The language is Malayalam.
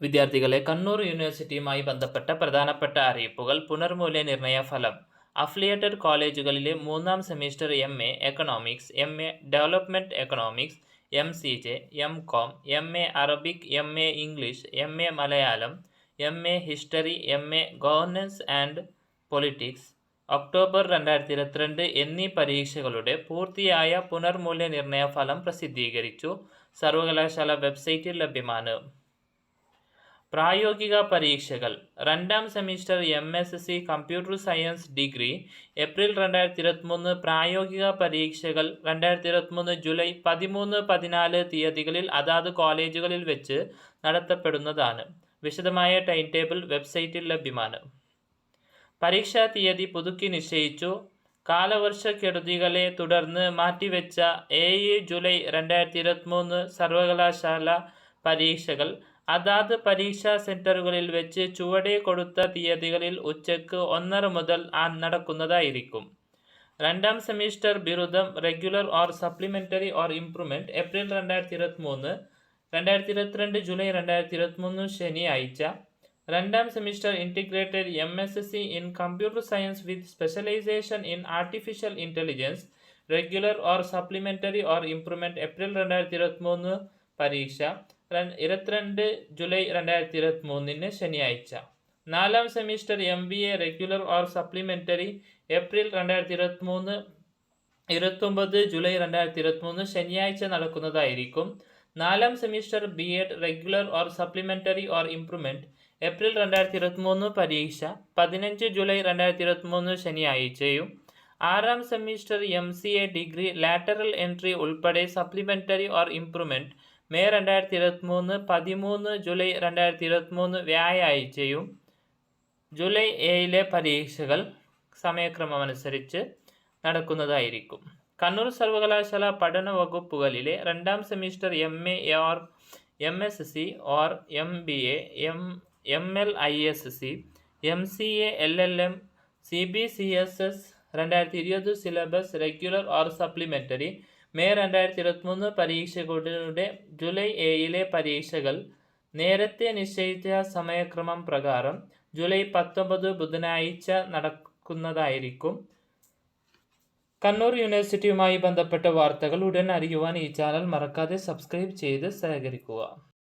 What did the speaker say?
വിദ്യാർത്ഥികളെ, കണ്ണൂർ യൂണിവേഴ്സിറ്റിയുമായി ബന്ധപ്പെട്ട പ്രധാനപ്പെട്ട അറിയിപ്പുകൾ. പുനർമൂല്യനിർണ്ണയ ഫലം. അഫിലിയേറ്റഡ് കോളേജുകളിലെ 3-ാം semester MA. Economics, MA. Development economics, MCJ, MCom, MA. Arabic, MA. English, MA. Malayalam, MA. History, MA. Governance and politics October 2022 എന്നീ പരീക്ഷകളുടെ പൂർത്തിയായ പുനർമൂല്യനിർണ്ണയ ഫലം പ്രസിദ്ധീകരിച്ചു. സർവകലാശാല വെബ്സൈറ്റിൽ ലഭ്യമാണ്. പ്രായോഗിക പരീക്ഷകൾ. 2-ാം semester MSc computer science degree April 2023 പ്രായോഗിക പരീക്ഷകൾ 2023 ജൂലൈ 13-14 തീയതികളിൽ അതാത് കോളേജുകളിൽ വെച്ച് നടത്തപ്പെടുന്നതാണ്. വിശദമായ ടൈം ടേബിൾ വെബ്സൈറ്റിൽ ലഭ്യമാണ്. പരീക്ഷാ തീയതി പുതുക്കി നിശ്ചയിച്ചു. കാലവർഷക്കെടുതികളെ തുടർന്ന് മാറ്റിവെച്ച 7 ജൂലൈ 2023 സർവകലാശാല പരീക്ഷകൾ അതാത് പരീക്ഷാ സെന്ററുകളിൽ വെച്ച് ചുവടെ കൊടുത്ത തീയതികളിൽ ഉച്ചയ്ക്ക് 1:30 മുതൽ നടക്കുന്നതായിരിക്കും. 2-ാം സെമിസ്റ്റർ ബിരുദം regular or supplementary or improvement April 2023 2022 July 2023 ശനിയാഴ്ച. 2-ാം semester integrated MSc in computer science with specialisation in artificial intelligence regular or supplementary or improvement April 2023 പരീക്ഷ 22 ജൂലൈ 2023 ശനിയാഴ്ച. 4-ാം semester MBA regular or supplementary April 2023 29 July 2023 ശനിയാഴ്ച നടക്കുന്നതായിരിക്കും. 4-ാം semester BEd regular or supplementary or improvement April 2023 പരീക്ഷ 15 ജൂലൈ 2023 ശനിയാഴ്ചയും. 6-ാം semester MCA degree lateral entry ഉൾപ്പെടെ supplementary or improvement May 2023 13 July 2023 വ്യാഴാഴ്ചയും. ജൂലൈ 7 പരീക്ഷകൾ സമയക്രമമനുസരിച്ച് നടക്കുന്നതായിരിക്കും. കണ്ണൂർ സർവകലാശാല പഠന വകുപ്പുകളിലെ 2-ാം semester MA. Or MSc or MBA, MLISc, MCA, LLM, CBCSS 2020 syllabus regular or supplementary May 2023 പരീക്ഷകളുടെ ജൂലൈ 7 പരീക്ഷകൾ നേരത്തെ നിശ്ചയിച്ച സമയക്രമം പ്രകാരം ജൂലൈ 19 ബുധനാഴ്ച നടക്കുന്നതായിരിക്കും. കണ്ണൂർ യൂണിവേഴ്സിറ്റിയുമായി ബന്ധപ്പെട്ട വാർത്തകൾ ഉടൻ അറിയുവാൻ ഈ ചാനൽ മറക്കാതെ സബ്സ്ക്രൈബ് ചെയ്ത് സഹകരിക്കുക.